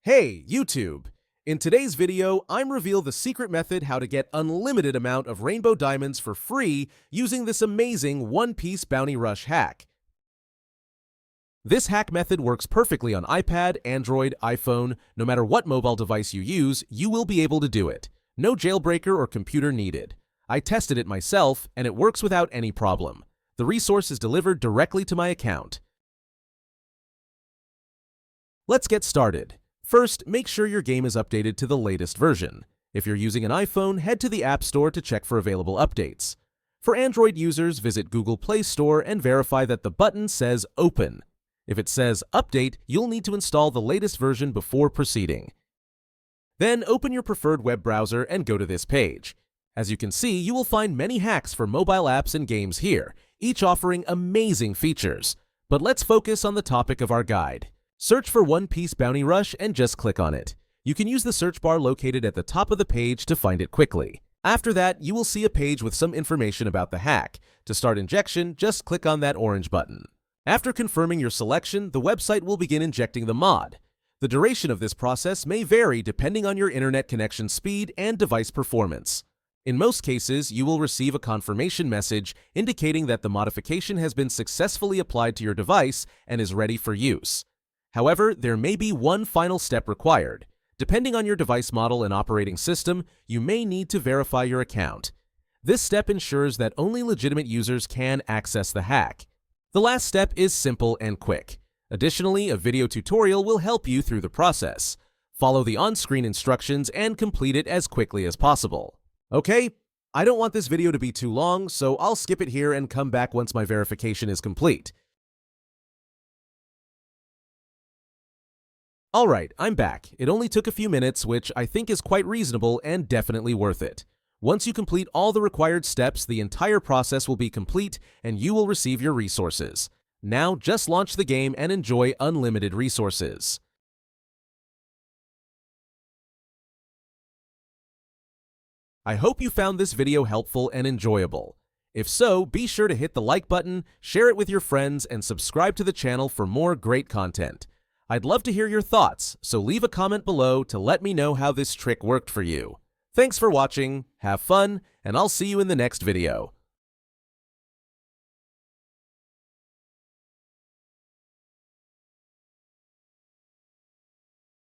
Hey, YouTube! In today's video, I'm reveal the secret method how to get unlimited amount of rainbow diamonds for free using this amazing One Piece Bounty Rush hack. This hack method works perfectly on iPad, Android, iPhone. No matter what mobile device you use, you will be able to do it. No jailbreaker or computer needed. I tested it myself, and it works without any problem. The resource is delivered directly to my account. Let's get started. First, make sure your game is updated to the latest version. If you're using an iPhone, head to the App Store to check for available updates. For Android users, visit Google Play Store and verify that the button says Open. If it says Update, you'll need to install the latest version before proceeding. Then open your preferred web browser and go to this page. As you can see, you will find many hacks for mobile apps and games here, each offering amazing features. But let's focus on the topic of our guide. Search for One Piece Bounty Rush and just click on it. You can use the search bar located at the top of the page to find it quickly. After that, you will see a page with some information about the hack. To start injection, just click on that orange button. After confirming your selection, the website will begin injecting the mod. The duration of this process may vary depending on your internet connection speed and device performance. In most cases, you will receive a confirmation message indicating that the modification has been successfully applied to your device and is ready for use. However, there may be one final step required. Depending on your device model and operating system, you may need to verify your account. This step ensures that only legitimate users can access the hack. The last step is simple and quick. Additionally, a video tutorial will help you through the process. Follow the on-screen instructions and complete it as quickly as possible. Okay, I don't want this video to be too long, so I'll skip it here and come back once my verification is complete. Alright, I'm back. It only took a few minutes, which I think is quite reasonable and definitely worth it. Once you complete all the required steps, the entire process will be complete and you will receive your resources. Now, just launch the game and enjoy unlimited resources. I hope you found this video helpful and enjoyable. If so, be sure to hit the like button, share it with your friends, and subscribe to the channel for more great content. I'd love to hear your thoughts, so leave a comment below to let me know how this trick worked for you. Thanks for watching, have fun, and I'll see you in the next video.